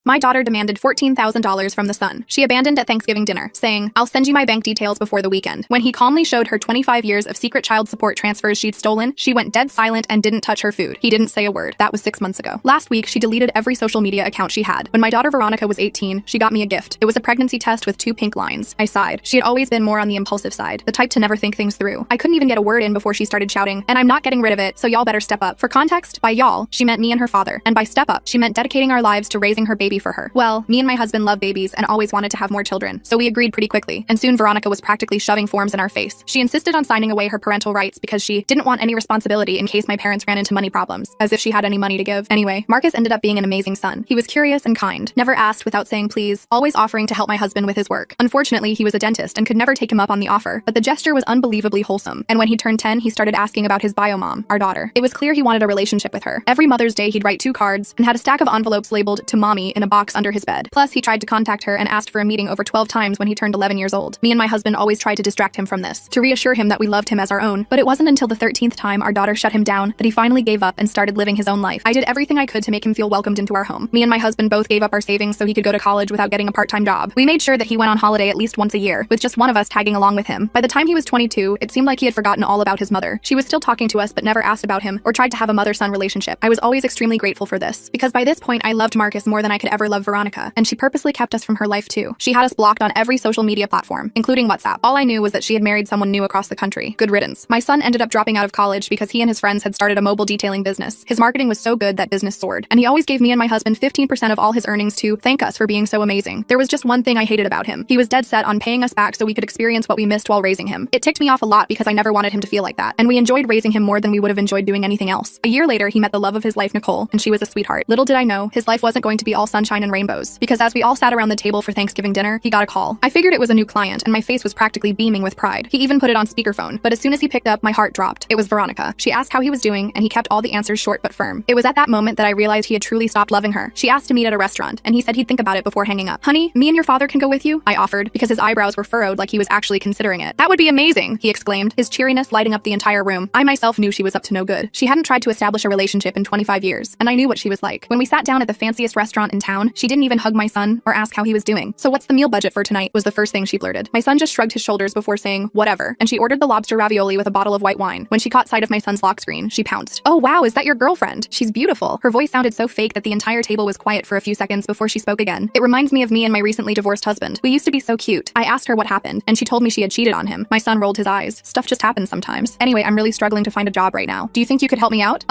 My daughter demanded $14,000 from the son. She abandoned at Thanksgiving dinner, saying, "I'll send you my bank details before the weekend." When he calmly showed her 25 years of secret child support transfers she'd stolen, she went dead silent and didn't touch her food. He didn't say a word. That was 6 months ago. Last week, she deleted every social media account she had. When my daughter Veronica was 18, she got me a gift. It was a pregnancy test with 2 pink lines. I sighed. She had always been more on the impulsive side, the type to never think things through. I couldn't even get a word in before she started shouting, "And I'm not getting rid of it, so y'all better step up." For context, by y'all, she meant me and her father. And by step up, she meant dedicating our lives to raising her baby for her. Well, me and my husband love babies and always wanted to have more children, so we agreed pretty quickly. And soon Veronica was practically shoving forms in our face. She insisted on signing away her parental rights because she didn't want any responsibility in case my parents ran into money problems, as if she had any money to give. Anyway, Marcus ended up being an amazing son. He was curious and kind, never asked without saying please, always offering to help my husband with his work. Unfortunately, he was a dentist and could never take him up on the offer, but the gesture was unbelievably wholesome. And when he turned 10, he started asking about his bio mom, our daughter. It was clear he wanted a relationship with her. Every Mother's Day, he'd write 2 cards and had a stack of envelopes labeled "to mommy" in a box under his bed. Plus, he tried to contact her and asked for a meeting over 12 times when he turned 11 years old. Me and my husband always tried to distract him from this, to reassure him that we loved him as our own, but it wasn't until the 13th time our daughter shut him down that he finally gave up and started living his own life. I did everything I could to make him feel welcomed into our home. Me and my husband both gave up our savings so he could go to college without getting a part-time job. We made sure that he went on holiday at least once a year, with just one of us tagging along with him. By the time he was 22, it seemed like he had forgotten all about his mother. She was still talking to us but never asked about him or tried to have a mother-son relationship. I was always extremely grateful for this, because by this point I loved Marcus more than I could ever love Veronica, and she purposely kept us from her life too. She had us blocked on every social media platform, including WhatsApp. All I knew was that she had married someone new across the country. Good riddance. My son ended up dropping out of college because he and his friends had started a mobile detailing business. His marketing was so good that business soared, and he always gave me and my husband 15% of all his earnings to thank us for being so amazing. There was just one thing I hated about him. He was dead set on paying us back so we could experience what we missed while raising him. It ticked me off a lot because I never wanted him to feel like that, and we enjoyed raising him more than we would have enjoyed doing anything else. A year later, he met the love of his life, Nicole, and she was a sweetheart. Little did I know, his life wasn't going to be all sunshine and rainbows, because as we all sat around the table for Thanksgiving dinner, he got a call. I figured it was a new client, and my face was practically beaming with pride. He even put it on speakerphone, but as soon as he picked up, my heart dropped. It was Veronica. She asked how he was doing, and he kept all the answers short but firm. It was at that moment that I realized he had truly stopped loving her. She asked to meet at a restaurant, and he said he'd think about it before hanging up. "Honey, me and your father can go with you?" I offered, because his eyebrows were furrowed like he was actually considering it. "That would be amazing," he exclaimed, his cheeriness lighting up the entire room. I myself knew she was up to no good. She hadn't tried to establish a relationship in 25 years, and I knew what she was like. When we sat down at the fanciest restaurant in town, she didn't even hug my son or ask how he was doing. "So what's the meal budget for tonight?" was the first thing she blurted. My son just shrugged his shoulders before saying, "Whatever," and she ordered the lobster ravioli with a bottle of white wine. When she caught sight of my son's lock screen, she pounced. "Oh wow, is that your girlfriend? She's beautiful." Her voice sounded so fake that the entire table was quiet for a few seconds before she spoke again. "It reminds me of me and my recently divorced husband. We used to be so cute." I asked her what happened, and she told me she had cheated on him. My son rolled his eyes. Stuff just happens sometimes. "Anyway, I'm really struggling to find a job right now. Do you think you could help me out?"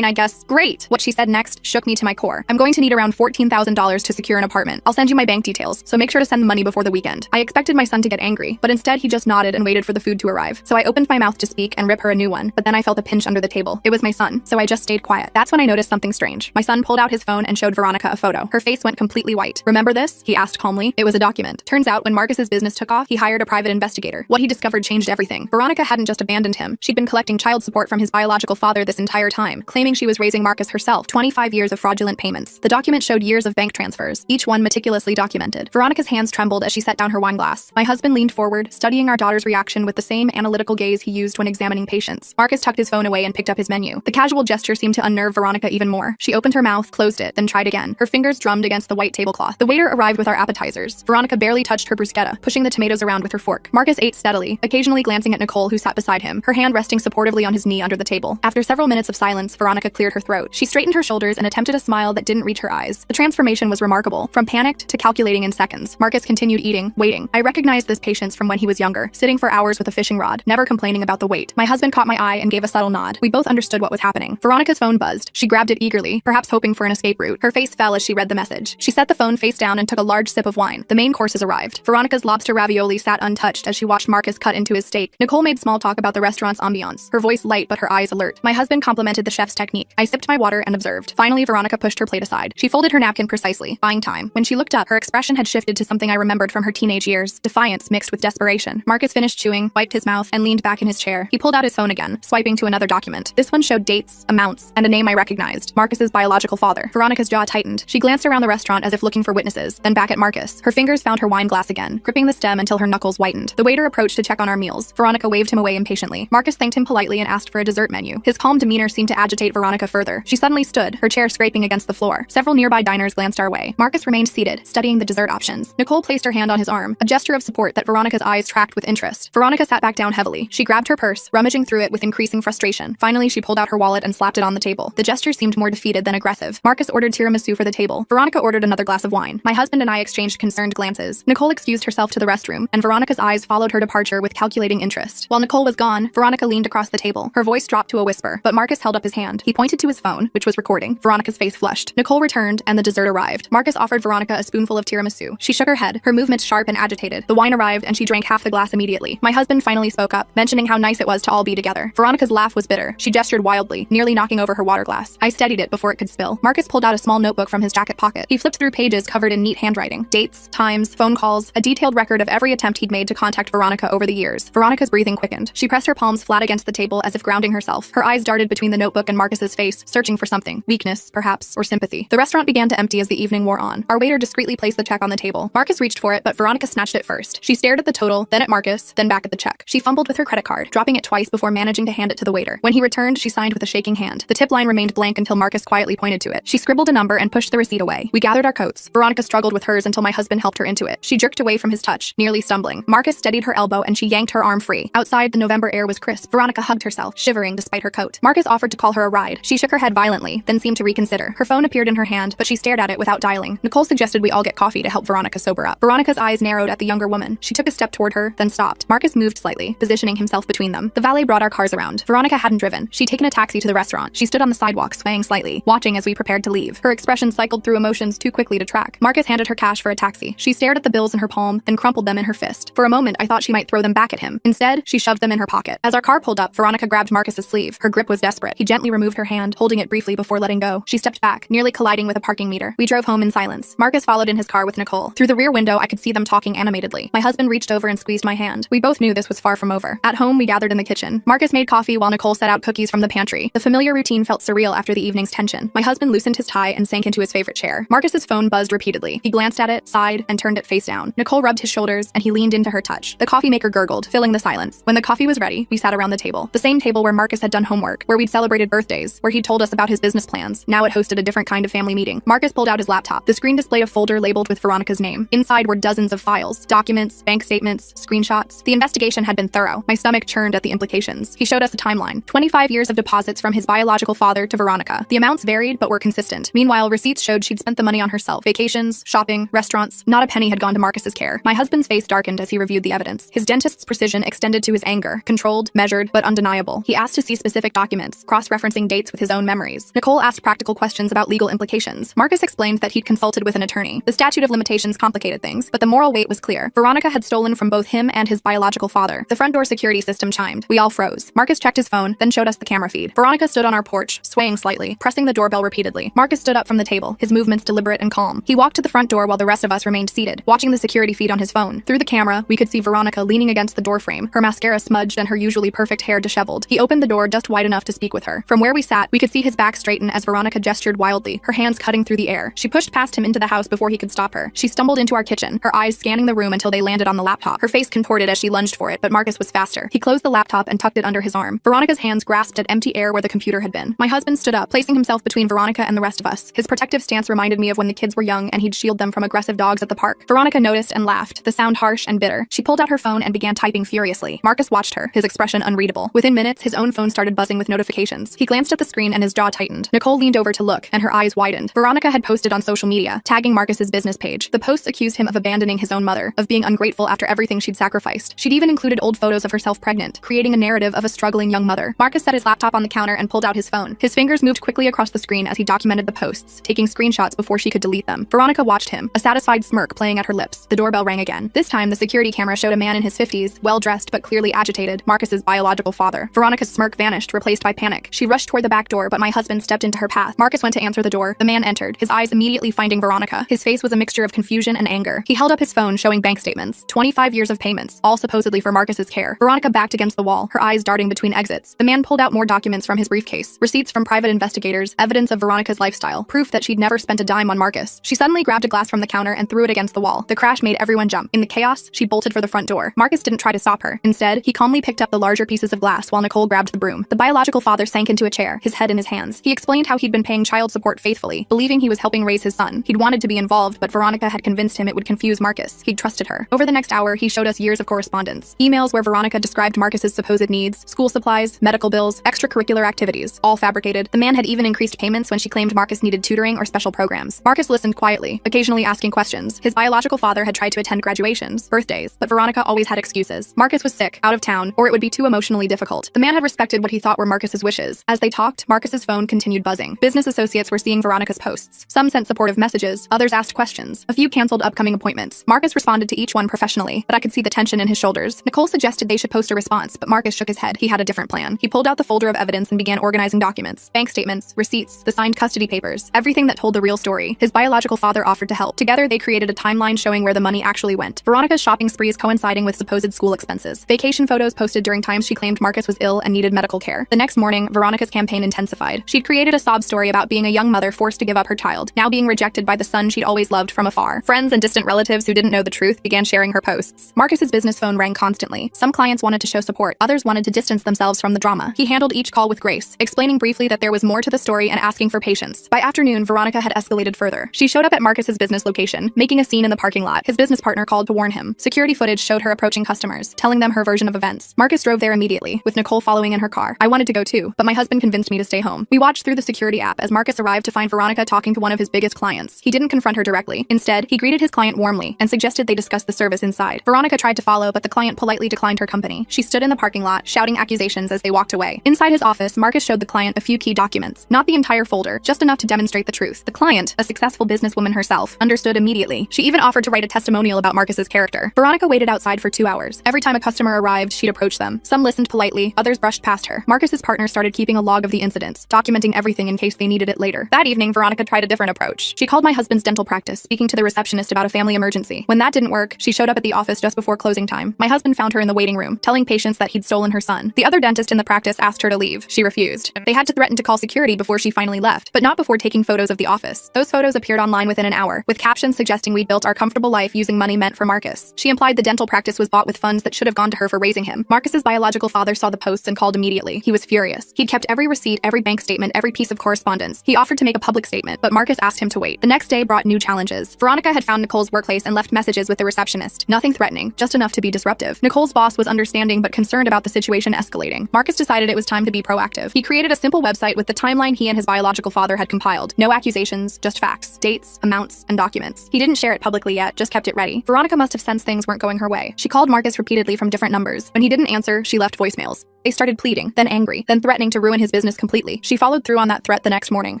I guess. "Great." What she said next shook me to my core. "I'm going to need around $14,000 to secure an apartment. I'll send you my bank details, so make sure to send the money before the weekend." I expected my son to get angry, but instead he just nodded and waited for the food to arrive. So I opened my mouth to speak and rip her a new one, but then I felt a pinch under the table. It was my son, so I just stayed quiet. That's when I noticed something strange. My son pulled out his phone and showed Veronica a photo. Her face went completely white. "Remember this?" he asked calmly. It was a document. Turns out when Marcus's business took off, he hired a private investigator. What he discovered changed everything. Veronica hadn't just abandoned him. She'd been collecting child support from his biological father this entire time, claiming she was raising Marcus herself. 25 years of fraudulent payments. The document showed years of bank transfers, each one meticulously documented. Veronica's hands trembled as she set down her wine glass. My husband leaned forward, studying our daughter's reaction with the same analytical gaze he used when examining patients. Marcus tucked his phone away and picked up his menu. The casual gesture seemed to unnerve Veronica even more. She opened her mouth, closed it, then tried again. Her fingers drummed against the white tablecloth. The waiter arrived with our appetizers. Veronica barely touched her bruschetta, pushing the tomatoes around with her fork. Marcus ate steadily, occasionally glancing at Nicole, who sat beside him, her hand resting supportively on his knee under the table. After several minutes of silence, Veronica cleared her throat. She straightened her shoulders and attempted a smile that didn't reach her eyes. The transformation was remarkable. From panicked to calculating in seconds, Marcus continued eating, waiting. I recognized this patience from when he was younger, sitting for hours with a fishing rod, never complaining about the wait. My husband caught my eye and gave a subtle nod. We both understood what was happening. Veronica's phone buzzed. She grabbed it eagerly, perhaps hoping for an escape route. Her face fell as she read the message. She set the phone face down and took a large sip of wine. The main courses arrived. Veronica's lobster ravioli sat untouched as she watched Marcus cut into his steak. Nicole made small talk about the restaurant's ambiance, her voice light but her eyes alert. My husband complimented the chef's technique. I sipped my water and observed. Finally, Veronica pushed her plate aside. She folded her napkin precisely, buying time. When she looked up, her expression had shifted to something I remembered from her teenage years, defiance mixed with desperation. Marcus finished chewing, wiped his mouth, and leaned back in his chair. He pulled out his phone again, swiping to another document. This one showed dates, amounts, and a name I recognized. Marcus's biological father. Veronica's jaw tightened. She glanced around the restaurant as if looking for witnesses, then back at Marcus. Her fingers found her wine glass again, gripping the stem until her knuckles whitened. The waiter approached to check on our meals. Veronica waved him away impatiently. Marcus thanked him politely and asked for a dessert menu. His calm demeanor seemed to agitate Veronica further. She suddenly stood, her chair scraping against the floor. Several nearby diners glanced our way. Marcus remained seated, studying the dessert options. Nicole placed her hand on his arm, a gesture of support that Veronica's eyes tracked with interest. Veronica sat back down heavily. She grabbed her purse, rummaging through it with increasing frustration. Finally, she pulled out her wallet and slapped it on the table. The gesture seemed more defeated than aggressive. Marcus ordered tiramisu for the table. Veronica ordered another glass of wine. My husband and I exchanged concerned glances. Nicole excused herself to the restroom, and Veronica's eyes followed her departure with calculating interest. While Nicole was gone, Veronica leaned across the table. Her voice dropped to a whisper, but Marcus held up his hand. He pointed to his phone, which was recording. Veronica's face flushed. Nicole returned, and the dessert arrived. Marcus offered Veronica a spoonful of tiramisu. She shook her head, her movements sharp and agitated. The wine arrived, and she drank half the glass immediately. My husband finally spoke up, mentioning how nice it was to all be together. Veronica's laugh was bitter. She gestured wildly, nearly knocking over her water glass. I steadied it before it could spill. Marcus pulled out a small notebook from his jacket pocket. He flipped through pages covered in neat handwriting. Dates, times, phone calls, a detailed record of every attempt he'd made to contact Veronica over the years. Veronica's breathing quickened. She pressed her palms flat against the table as if grounding herself. Her eyes darted between the notebook and Marcus's face, searching for something. Weakness, perhaps, or sympathy. The restaurant began to empty as the evening wore on. Our waiter discreetly placed the check on the table. Marcus reached for it, but Veronica snatched it first. She stared at the total, then at Marcus, then back at the check. She fumbled with her credit card, dropping it twice before managing to hand it to the waiter. When he returned, she signed with a shaking hand. The tip line remained blank until Marcus quietly pointed to it. She scribbled a number and pushed the receipt away. We gathered our coats. Veronica struggled with hers until my husband helped her into it. She jerked away from his touch, nearly stumbling. Marcus steadied her elbow and she yanked her arm free. Outside, the November air was crisp. Veronica hugged herself, shivering despite her coat. Marcus offered to call her a ride. She shook her head violently, then seemed to reconsider. Her phone appeared in her hand, but she stared at it without dialing. Nicole suggested we all get coffee to help Veronica sober up. Veronica's eyes narrowed at the younger woman. She took a step toward her, then stopped. Marcus moved slightly, positioning himself between them. The valet brought our cars around. Veronica hadn't driven. She'd taken a taxi to the restaurant. She stood on the sidewalk, swaying slightly, watching as we prepared to leave. Her expression cycled through emotions too quickly to track. Marcus handed her cash for a taxi. She stared at the bills in her palm, then crumpled them in her fist. For a moment, I thought she might throw them back at him. Instead, she shoved them in her pocket. As our car pulled up, Veronica grabbed Marcus's sleeve. Her grip was desperate. He gently removed her hand, holding it briefly before letting go. She stepped back, nearly colliding with a parking meter. We drove home in silence. Marcus followed in his car with Nicole. Through the rear window, I could see them talking animatedly. My husband reached over and squeezed my hand. We both knew this was far from over. At home, we gathered in the kitchen. Marcus made coffee while Nicole set out cookies from the pantry. The familiar routine felt surreal after the evening's tension. My husband loosened his tie and sank into his favorite chair. Marcus's phone buzzed repeatedly. He glanced at it, sighed, and turned it face down. Nicole rubbed his shoulders, and he leaned into her touch. The coffee maker gurgled, filling the silence. When the coffee was ready, we sat around the table. The same table where Marcus had done homework, where we'd celebrated birthdays, where he'd told us about his business plans. Now it hosted a different kind of family meeting. Marcus pulled out his laptop. The screen displayed a folder labeled with Veronica's name. Inside were dozens of files, documents, bank statements, screenshots. The investigation had been thorough. My stomach churned at the implications. He showed us a timeline. 25 years of deposits from his biological father to Veronica. The amounts varied, but were consistent. Meanwhile, receipts showed she'd spent the money on herself. Vacations, shopping, restaurants. Not a penny had gone to Marcus's care. My husband's face darkened as he reviewed the evidence. His dentist's precision extended to his anger. Controlled, measured, but undeniable. He asked to see specific documents, cross-referencing dates with his own memories. Nicole asked practical questions about legal implications. Marcus explained that he'd consulted with an attorney. The statute of limitations complicated things, but the moral weight was clear. Veronica had stolen from both him and his biological father. The front door security system chimed. We all froze. Marcus checked his phone, then showed us the camera feed. Veronica stood on our porch, swaying slightly, pressing the doorbell repeatedly. Marcus stood up from the table, his movements deliberate and calm. He walked to the front door while the rest of us remained seated, watching the security feed on his phone. Through the camera, we could see Veronica leaning against the doorframe, her mascara smudged and her usually perfect hair disheveled. He opened the door just wide enough to speak with her. From where we sat, we could see his back straighten as Veronica gestured wildly, her hands cutting through the air. She pushed past him into the house before he could stop her. She stumbled into our kitchen, her eyes scanning the room until they landed on the laptop. Her face contorted as she lunged for it, but Marcus was faster. He closed the laptop and tucked it under his arm. Veronica's hands grasped at empty air where the computer had been. My husband stood up, placing himself between Veronica and the rest of us. His protective stance reminded me of when the kids were young and he'd shield them from aggressive dogs at the park. Veronica noticed and laughed, the sound harsh and bitter. She pulled out her phone and began typing furiously. Marcus watched her, his expression unreadable. Within minutes, his own phone started buzzing with notifications. He glanced at the screen and his jaw tightened. Nicole leaned over to look, and her eyes widened. Veronica had posted on social media, tagging Marcus's business page. The posts accused him of abandoning his own mother, of being ungrateful after everything she'd sacrificed. She'd even included old photos of herself pregnant, creating a narrative of a struggling young mother. Marcus set his laptop on the counter and pulled out his phone. His fingers moved quickly across the screen as he documented the posts, taking screenshots before she could delete them. Veronica watched him, a satisfied smirk playing at her lips. The doorbell rang again. This time, the security camera showed a man in his 50s, well-dressed but clearly agitated, Marcus's biological father. Veronica's smirk vanished, replaced by panic. She rushed toward the back door, but my husband stepped into her path. Marcus went to answer the door. The man entered, his eyes immediately finding Veronica. His face was a mixture of confusion and anger. He held up his phone, showing bank statements. 25 years of payments, all supposedly for Marcus's care. Veronica backed against the wall, her eyes darting between exits. The man pulled out more documents from his briefcase. Receipts from private investigators, evidence of Veronica's lifestyle, proof that she'd never spent a dime on Marcus. She suddenly grabbed a glass from the counter and threw it against the wall. The crash made everyone jump. In the chaos, she bolted for the front door. Marcus didn't try to stop her. Instead, he calmly picked up the larger pieces of glass while Nicole grabbed the broom. The biological father sank into a chair, his head in his hands. He explained how he'd been paying child support faithfully, believing he was helping helping raise his son. He'd wanted to be involved, but Veronica had convinced him it would confuse Marcus. He'd trusted her. Over the next hour, he showed us years of correspondence. Emails where Veronica described Marcus's supposed needs, school supplies, medical bills, extracurricular activities, all fabricated. The man had even increased payments when she claimed Marcus needed tutoring or special programs. Marcus listened quietly, occasionally asking questions. His biological father had tried to attend graduations, birthdays, but Veronica always had excuses. Marcus was sick, out of town, or it would be too emotionally difficult. The man had respected what he thought were Marcus's wishes. As they talked, Marcus's phone continued buzzing. Business associates were seeing Veronica's posts. Some sent supportive messages, others asked questions. A few canceled upcoming appointments. Marcus responded to each one professionally, but I could see the tension in his shoulders. Nicole suggested they should post a response, but Marcus shook his head. He had a different plan. He pulled out the folder of evidence and began organizing documents, bank statements, receipts, the signed custody papers, everything that told the real story. His biological father offered to help. Together, they created a timeline showing where the money actually went. Veronica's shopping sprees coinciding with supposed school expenses. Vacation photos posted during times she claimed Marcus was ill and needed medical care. The next morning, Veronica's campaign intensified. She'd created a sob story about being a young mother forced to give up her child, now being rejected by the son she'd always loved from afar. Friends and distant relatives who didn't know the truth began sharing her posts. Marcus's business phone rang constantly. Some clients wanted to show support, others wanted to distance themselves from the drama. He handled each call with grace, explaining briefly that there was more to the story and asking for patience. By afternoon, Veronica had escalated further. She showed up at Marcus's business location, making a scene in the parking lot. His business partner called to warn him. Security footage showed her approaching customers, telling them her version of events. Marcus drove there immediately, with Nicole following in her car. I wanted to go too, but my husband convinced me to stay home. We watched through the security app as Marcus arrived to find Veronica talking to one of his biggest clients. He didn't confront her directly. Instead, he greeted his client warmly and suggested they discuss the service inside. Veronica tried to follow, but the client politely declined her company. She stood in the parking lot, shouting accusations as they walked away. Inside his office, Marcus showed the client a few key documents. Not the entire folder, just enough to demonstrate the truth. The client, a successful businesswoman herself, understood immediately. She even offered to write a testimonial about Marcus's character. Veronica waited outside for 2 hours. Every time a customer arrived, she'd approach them. Some listened politely, others brushed past her. Marcus's partner started keeping a log of the incidents, documenting everything in case they needed it later. That evening, Veronica tried a different approach. She called my husband's dental practice, speaking to the receptionist about a family emergency. When that didn't work, she showed up at the office just before closing time. My husband found her in the waiting room, telling patients that he'd stolen her son. The other dentist in the practice asked her to leave. She refused. They had to threaten to call security before she finally left, but not before taking photos of the office. Those photos appeared online within an hour, with captions suggesting we'd built our comfortable life using money meant for Marcus. She implied the dental practice was bought with funds that should have gone to her for raising him. Marcus's biological father saw the posts and called immediately. He was furious. He'd kept every receipt, every bank statement, every piece of correspondence. He offered to make a public statement, but Marcus asked him to wait. The next day brought new challenges. Veronica had found Nicole's workplace and left messages with the receptionist. Nothing threatening, just enough to be disruptive. Nicole's boss was understanding but concerned about the situation escalating. Marcus decided it was time to be proactive. He created a simple website with the timeline he and his biological father had compiled. No accusations, just facts, dates, amounts, and documents. He didn't share it publicly yet, just kept it ready. Veronica must have sensed things weren't going her way. She called Marcus repeatedly from different numbers. When he didn't answer, she left voicemails. They started pleading, then angry, then threatening to ruin his business completely. She followed through on that threat the next morning.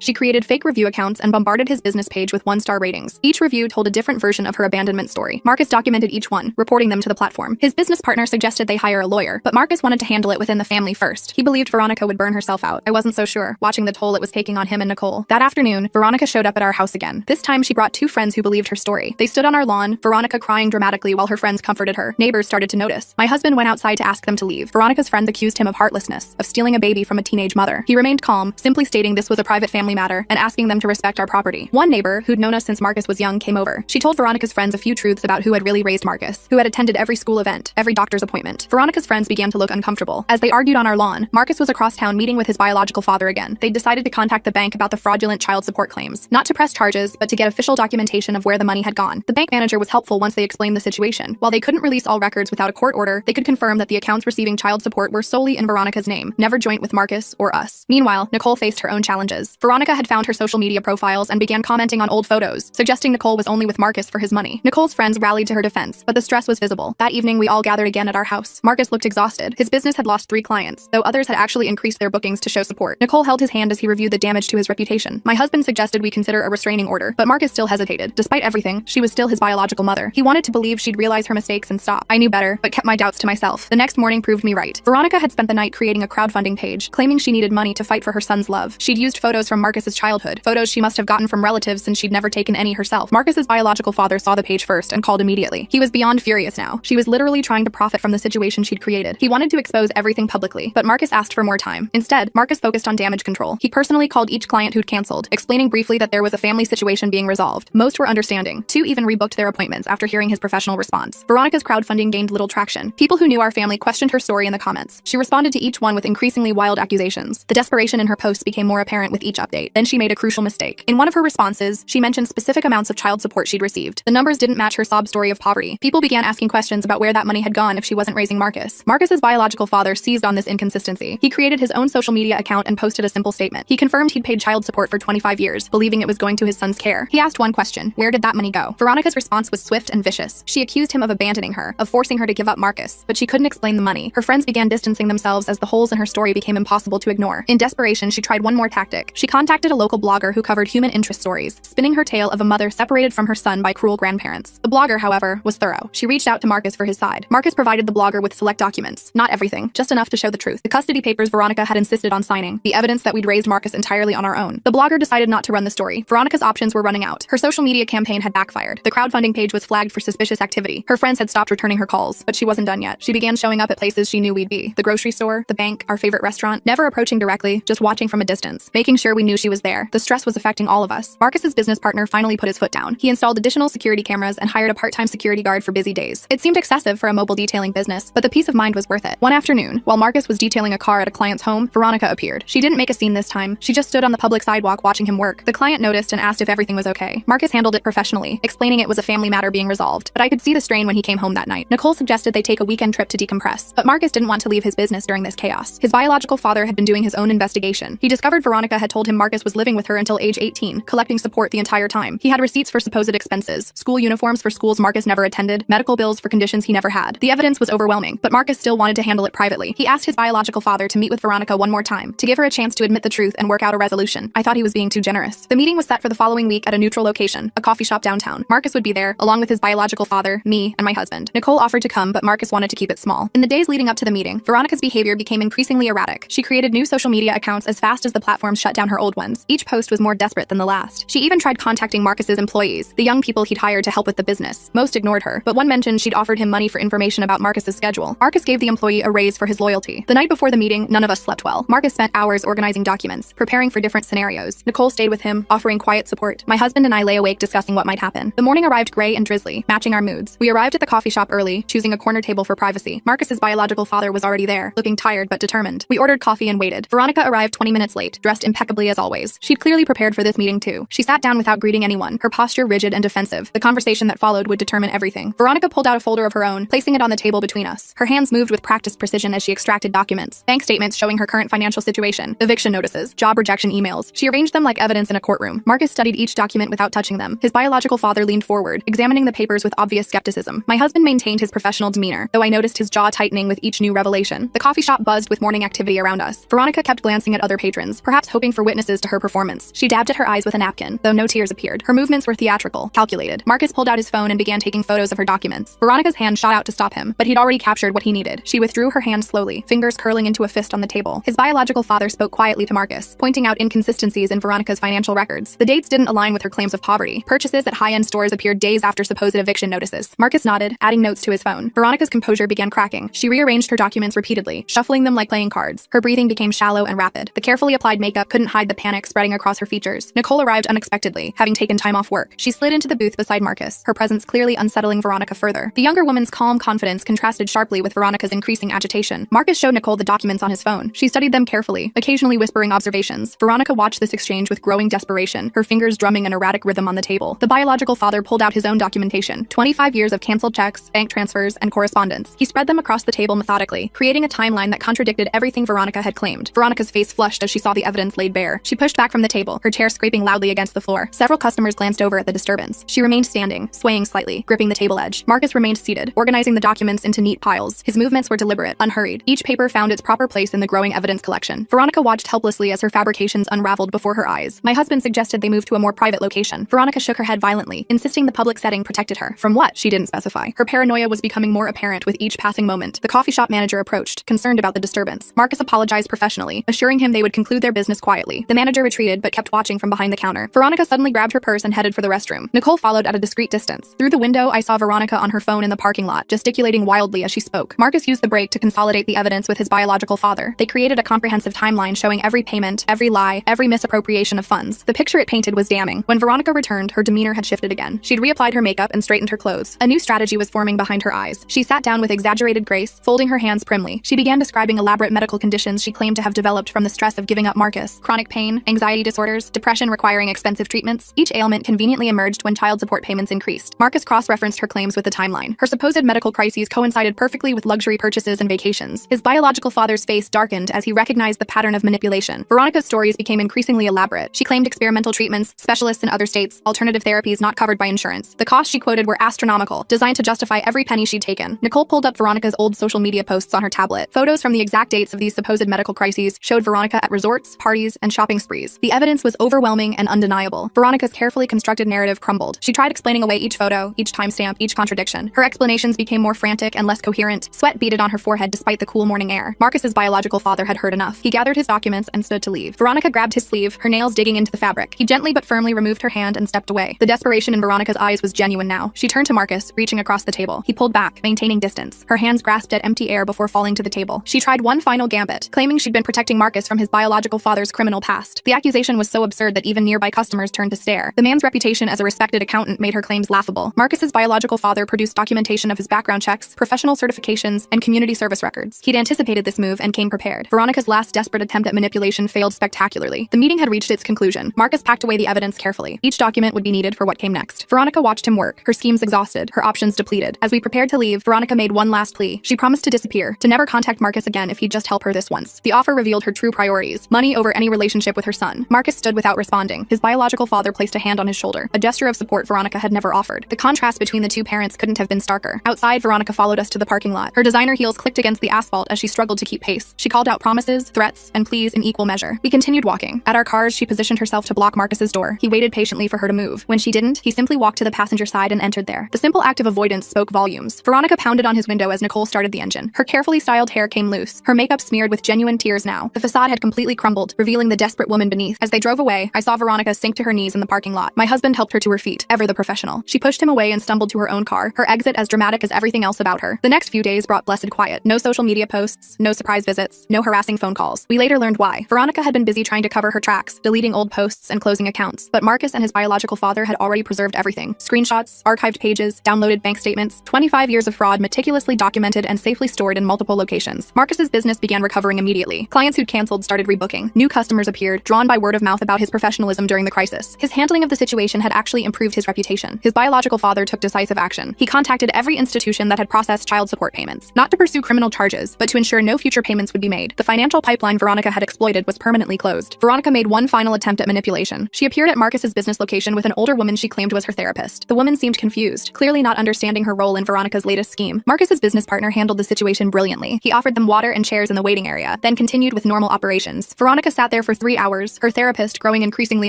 She created fake review accounts and bombarded his business page with 1-star ratings. Each review told a different version of her abandonment story. Marcus documented each one, reporting them to the platform. His business partner suggested they hire a lawyer, but Marcus wanted to handle it within the family first. He believed Veronica would burn herself out. I wasn't so sure, watching the toll it was taking on him and Nicole. That afternoon, Veronica showed up at our house again. This time she brought 2 friends who believed her story. They stood on our lawn, Veronica crying dramatically while her friends comforted her. Neighbors started to notice. My husband went outside to ask them to leave. Veronica's friends accused him of heartlessness, of stealing a baby from a teenage mother. He remained calm, simply stating this was a private family matter and asking them to respect our property. One neighbor, who'd known us since Marcus was young, came over. She told Veronica's friends a few truths about who had really raised Marcus, who had attended every school event, every doctor's appointment. Veronica's friends began to look uncomfortable. As they argued on our lawn, Marcus was across town meeting with his biological father again. They decided to contact the bank about the fraudulent child support claims, not to press charges, but to get official documentation of where the money had gone. The bank manager was helpful once they explained the situation. While they couldn't release all records without a court order, they could confirm that the accounts receiving child support were solely in Veronica's name, never joint with Marcus or us. Meanwhile, Nicole faced her own challenges. Veronica had found her social media profiles and began commenting on old photos, suggesting Nicole was only with Marcus for his money. Nicole's friends rallied to her defense, but the stress was visible. That evening, we all gathered again at our house. Marcus looked exhausted. His business had lost 3 clients, though others had actually increased their bookings to show support. Nicole held his hand as he reviewed the damage to his reputation. My husband suggested we consider a restraining order, but Marcus still hesitated. Despite everything, she was still his biological mother. He wanted to believe she'd realize her mistakes and stop. I knew better, but kept my doubts to myself. The next morning proved me right. Veronica had spent the night creating a crowdfunding page, claiming she needed money to fight for her son's love. She'd used photos from Marcus's childhood, photos she must have gotten from relatives since she'd never taken any herself. Marcus's biological father saw the page first and called immediately. He was beyond furious now. She was literally trying to profit from the situation she'd created. He wanted to expose everything publicly, but Marcus asked for more time. Instead, Marcus focused on damage control. He personally called each client who'd canceled, explaining briefly that there was a family situation being resolved. Most were understanding. 2 even rebooked their appointments after hearing his professional response. Veronica's crowdfunding gained little traction. People who knew our family questioned her story in the comments. She responded to each one with increasingly wild accusations. The desperation in her posts became more apparent with each update. Then she made a crucial mistake. In one of her responses, she mentioned specific amounts of child support she'd received. The numbers didn't match her sob story of poverty. People began asking questions about where that money had gone if she wasn't raising Marcus. Marcus's biological father seized on this inconsistency. He created his own social media account and posted a simple statement. He confirmed he'd paid child support for 25 years, believing it was going to his son's care. He asked one question: where did that money go? Veronica's response was swift and vicious. She accused him of abandoning her, of forcing her to give up Marcus, but she couldn't explain the money. Her friends began distancing themselves as the holes in her story became impossible to ignore. In desperation, she tried one more tactic. She contacted a local blogger who covered human interest stories, spinning her tale of a mother separated from her son by cruel grandparents. The blogger, however, was thorough. She reached out to Marcus for his side. Marcus provided the blogger with select documents, not everything, just enough to show the truth. The custody papers Veronica had insisted on signing, the evidence that we'd raised Marcus entirely on our own. The blogger decided not to run the story. Veronica's options were running out. Her social media campaign had backfired. The crowdfunding page was flagged for suspicious activity. Her friends had stopped returning her calls, but she wasn't done yet. She began showing up at places she knew we'd be: the grocery store, the bank, our favorite restaurant, never approaching directly, just watching from a distance, making sure we knew she was there. The stress was affecting all of us. Marcus's business partner finally put his foot down. He installed additional security cameras and hired a part-time security guard for busy days. It seemed excessive for a mobile detailing business, but the peace of mind was worth it. One afternoon, while Marcus was detailing a car at a client's home, Veronica appeared. She didn't make a scene this time. She just stood on the public sidewalk watching him work. The client noticed and asked if everything was okay. Marcus handled it professionally, explaining it was a family matter being resolved, but I could see the strain when he came home that night. Nicole suggested they take a weekend trip to decompress, but Marcus didn't want to leave his business during this chaos. His biological father had been doing his own investigation. He discovered Veronica had told him Marcus was living with her until age 18, collecting support the entire time. He had receipts for supposed expenses: school uniforms for schools Marcus never attended, medical bills for conditions he never had. The evidence was overwhelming, but Marcus still wanted to handle it privately. He asked his biological father to meet with Veronica one more time, to give her a chance to admit the truth and work out a resolution. I thought he was being too generous. The meeting was set for the following week at a neutral location, a coffee shop downtown. Marcus would be there, along with his biological father, me, and my husband. Nicole offered to come, but Marcus wanted to keep it small. In the days leading up to the meeting, Veronica's behavior became increasingly erratic. She created new social media accounts as fast as the platforms shut down her old ones. Each post was more desperate than the last. She even tried contacting Marcus's employees, the young people he'd hired to help with the business. Most ignored her, but one mentioned she'd offered him money for information about Marcus's schedule. Marcus gave the employee a raise for his loyalty. The night before the meeting, none of us slept well. Marcus spent hours organizing documents, preparing for different scenarios. Nicole stayed with him, offering quiet support. My husband and I lay awake discussing what might happen. The morning arrived gray and drizzly, matching our moods. We arrived at the coffee shop early, choosing a corner table for privacy. Marcus's biological father was already there, looking tired but determined. We ordered coffee and waited. Veronica arrived 20 minutes late, dressed impeccably as always. She'd clearly prepared for this meeting too. She sat down without greeting anyone, her posture rigid and defensive. The conversation that followed would determine everything. Veronica pulled out a folder of her own, placing it on the table between us. Her hands moved with practiced precision as she extracted documents: bank statements showing her current financial situation, eviction notices, job rejection emails. She arranged them like evidence in a courtroom. Marcus studied each document without touching them. His biological father leaned forward, examining the papers with obvious skepticism. My husband maintained his professional demeanor, though I noticed his jaw tightening with each new revelation. The coffee shop buzzed with morning activity around us. Veronica kept glancing at other patrons, perhaps hoping for witnesses to her performance. She dabbed at her eyes with a napkin, though no tears appeared. Her movements were theatrical, calculated. Marcus pulled out his phone and began taking photos of her documents. Veronica's hand shot out to stop him, but he'd already captured what he needed. She withdrew her hand slowly, fingers curling into a fist on the table. His biological father spoke quietly to Marcus, pointing out inconsistencies in Veronica's financial records. The dates didn't align with her claims of poverty. Purchases at high-end stores appeared days after supposed eviction notices. Marcus nodded, adding notes to his phone. Veronica's composure began cracking. She rearranged her documents repeatedly, shuffling them like playing cards. Her breathing became shallow and rapid. The carefully applied makeup couldn't hide the panic spreading across her features. Nicole arrived unexpectedly, having taken time off work. She slid into the booth beside Marcus, her presence clearly unsettling Veronica further. The younger woman's calm confidence contrasted sharply with Veronica's increasing agitation. Marcus showed Nicole the documents on his phone. She studied them carefully, occasionally whispering observations. Veronica watched this exchange with growing desperation, her fingers drumming an erratic rhythm on the table. The biological father pulled out his own documentation: 25 years of canceled checks, bank transfers, and correspondence. He spread them across the table methodically, creating a timeline that contradicted everything Veronica had claimed. Veronica's face flushed as she saw the evidence laid bare. She pushed back from the table, her chair scraping loudly against the floor. Several customers glanced over at the disturbance. She remained standing, swaying slightly, gripping the table edge. Marcus remained seated, organizing the documents into neat piles. His movements were deliberate, unhurried. Each paper found its proper place in the growing evidence collection. Veronica watched helplessly as her fabrications unraveled before her eyes. My husband suggested they move to a more private location. Veronica shook her head violently, insisting the public setting protected her. From what? She didn't specify. Her paranoia was becoming more apparent with each passing moment. The coffee shop manager approached, concerned about the disturbance. Marcus apologized professionally, assuring him they would conclude their business quietly. The manager retreated but kept watching from behind the counter. Veronica suddenly grabbed her purse and headed for the restroom. Nicole followed at a discreet distance. Through the window, I saw Veronica on her phone in the parking lot, gesticulating wildly as she spoke. Marcus used the break to consolidate the evidence with his biological father. They created a comprehensive timeline showing every payment, every lie, every misappropriation of funds. The picture it painted was damning. When Veronica returned, her demeanor had shifted again. She'd reapplied her makeup and straightened her clothes. A new strategy was forming behind her eyes. She sat down with exaggerated grace, folding her hands primly, She began describing elaborate medical conditions she claimed to have developed from the stress of giving up Marcus: chronic pain, anxiety disorders, depression requiring expensive treatments. Each ailment conveniently emerged when child support payments increased. Marcus cross-referenced her claims with the timeline. Her supposed medical crises coincided perfectly with luxury purchases and vacations. His biological father's face darkened as he recognized the pattern of manipulation. Veronica's stories became increasingly elaborate. She claimed experimental treatments, specialists in other states, alternative therapies not covered by insurance. The costs she quoted were astronomical, designed to justify every penny she'd taken. Nicole pulled up Veronica's old social media posts on her tablet. Photos from the exact dates of these supposed medical crises showed Veronica at resorts, parties, and shopping sprees. The evidence was overwhelming and undeniable. Veronica's carefully constructed narrative crumbled. She tried explaining away each photo, each timestamp, each contradiction. Her explanations became more frantic and less coherent. Sweat beaded on her forehead despite the cool morning air. Marcus's biological father had heard enough. He gathered his documents and stood to leave. Veronica grabbed his sleeve, her nails digging into the fabric. He gently but firmly removed her hand and stepped away. The desperation in Veronica's eyes was genuine now. She turned to Marcus, reaching across the table. He pulled back, maintaining distance. Her hands grasped at empty air before falling to the table. She tried one final gambit, claiming she'd been protecting Marcus from his biological father's criminal past. The accusation was so absurd that even nearby customers turned to stare. The man's reputation as a respected accountant made her claims laughable. Marcus's biological father produced documentation of his background checks, professional certifications, and community service records. He'd anticipated this move and came prepared. Veronica's last desperate attempt at manipulation failed spectacularly. The meeting had reached its conclusion. Marcus packed away the evidence carefully. Each document would be needed for what came next. Veronica watched him work, her schemes exhausted, her options depleted. As we prepared to leave, Veronica made one last plea. She promised to disappear, to never contact Marcus again if he'd just help her this once. The offer revealed her true priorities: money over any relationship with her son. Marcus stood without responding. His biological father placed a hand on his shoulder, a gesture of support Veronica had never offered. The contrast between the two parents couldn't have been starker. Outside, Veronica followed us to the parking lot. Her designer heels clicked against the asphalt as she struggled to keep pace. She called out promises, threats, and pleas in equal measure. We continued walking. At our cars, she positioned herself to block Marcus's door. He waited patiently for her to move. When she didn't, he simply walked to the passenger side and entered there. The simple act of avoidance spoke volumes. Veronica pounded on his window as Nicole started the engine. Her carefully styled hair came loose, her makeup smeared with genuine tears now. The facade had completely crumbled, revealing the desperate woman beneath. As they drove away, I saw Veronica sink to her knees in the parking lot. My husband helped her to her feet, ever the professional. She pushed him away and stumbled to her own car, her exit as dramatic as everything else about her. The next few days brought blessed quiet. No social media posts, no surprise visits, no harassing phone calls. We later learned why. Veronica had been busy trying to cover her tracks, deleting old posts and closing accounts. But Marcus and his biological father had already preserved everything. Screenshots, archived pages, downloaded bank statements, 25 years of fraud meticulously documented and safely stored in multiple locations. Marcus's business began recovering immediately. Clients who'd canceled started rebooking. New customers appeared, drawn by word of mouth about his professionalism during the crisis. His handling of the situation had actually improved his reputation. His biological father took decisive action. He contacted every institution that had processed child support payments, not to pursue criminal charges, but to ensure no future payments would be made. The financial pipeline Veronica had exploited was permanently closed. Veronica made one final attempt at manipulation. She appeared at Marcus's business location with an older woman she claimed was her therapist. The woman seemed confused, clearly not understanding her role in Veronica's latest scheme. Marcus's business partner handled the situation brilliantly. He offered them water and chairs in the waiting area, then continued with normal operations. Veronica sat there for 3 hours, her therapist growing increasingly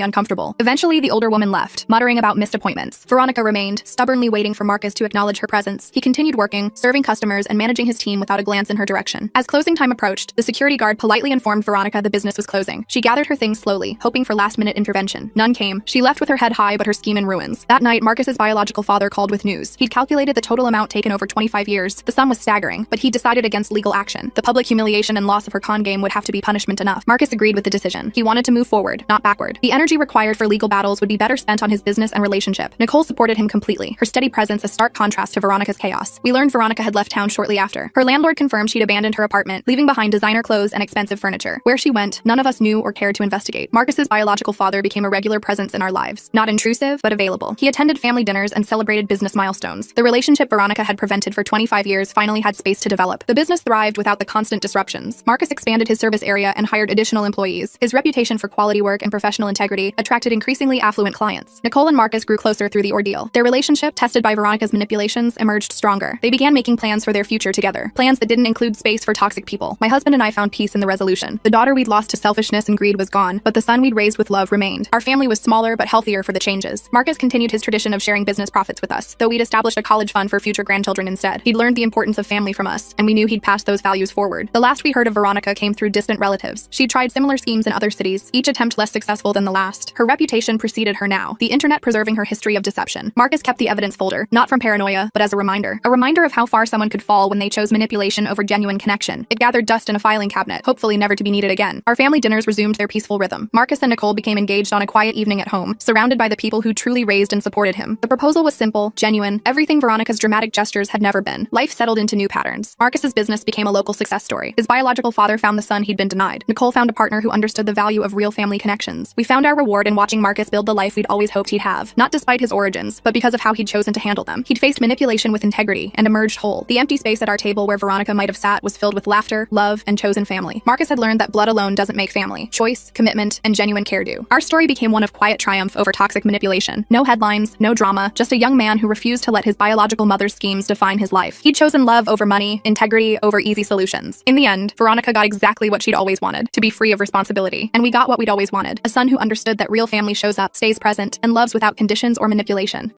uncomfortable. Eventually, the older woman left, muttering about missed appointments. Veronica remained, stubbornly waiting for Marcus to acknowledge her presence. He continued working, serving customers, and managing his team without a glance in her direction. As closing time approached, the security guard politely informed Veronica the business was closing. She gathered her things slowly, hoping for last-minute intervention. None came. She left with her head high but her scheme in ruins. That night, Marcus's biological father called with news. He'd calculated the total amount taken over 25 years. The sum was staggering, but he decided against legal action. The public humiliation and loss of her con game would have to be punishment enough. Marcus agreed with the decision. He wanted to move forward, not backward. The energy required for legal battles would be better spent on his business and relationship. Nicole supported him completely, her steady presence a stark contrast to Veronica's chaos. We learned Veronica had left town shortly after. Her landlord confirmed she'd abandoned her apartment, leaving behind designer clothes and expensive furniture. Where she went, none of us knew or cared to investigate. Marcus's biological father became a regular presence in our lives. Not intrusive, but available. He attended family dinners and celebrated business milestones. The relationship Veronica had prevented for 25 years finally had space to develop. The business thrived without the constant disruptions. Marcus expanded his service area and hired additional employees. His reputation for quality work and professional integrity attracted increasingly affluent clients. Nicole and Marcus grew closer through the ordeal. Their relationship, tested by Veronica's manipulations, emerged stronger. They began making plans for their future together. Plans that didn't include space for toxic people. My husband and I found peace in the resolution. The daughter we'd lost to selfishness and greed was gone, but the son we'd raised with love remained. Our family was smaller but healthier for the changes. Marcus continued his tradition of sharing business profits with us, though we'd established a college fund for future grandchildren instead. He'd learned the importance of family from us, and we knew he'd pass those values forward. The last we heard of Veronica came through distant relatives. She'd tried similar schemes in other cities, each attempt less successful than the last. Her reputation preceded her now, the internet preserving her history of deception. Marcus kept the evidence folder, not from paranoia, but as a reminder of how far someone could fall when they chose manipulation over genuine connection. It gathered dust in a filing cabinet, hopefully never to be needed again. Our family dinners resumed their peaceful rhythm. Marcus and Nicole became engaged on a quiet evening at home, surrounded by the people who truly raised and supported him. The proposal was simple, genuine, everything Veronica's dramatic gestures had never been. Life settled into new patterns. Marcus's business Marcus became a local success story. His biological father found the son he'd been denied. Nicole found a partner who understood the value of real family connections. We found our reward in watching Marcus build the life we'd always hoped he'd have, not despite his origins, but because of how he'd chosen to handle them. He'd faced manipulation with integrity and emerged whole. The empty space at our table where Veronica might have sat was filled with laughter, love, and chosen family. Marcus had learned that blood alone doesn't make family. Choice, commitment, and genuine care do. Our story became one of quiet triumph over toxic manipulation. No headlines, no drama, just a young man who refused to let his biological mother's schemes define his life. He'd chosen love over money, integrity over easy solutions. In the end, Veronica got exactly what she'd always wanted, to be free of responsibility. And we got what we'd always wanted, a son who understood that real family shows up, stays present, and loves without conditions or manipulation.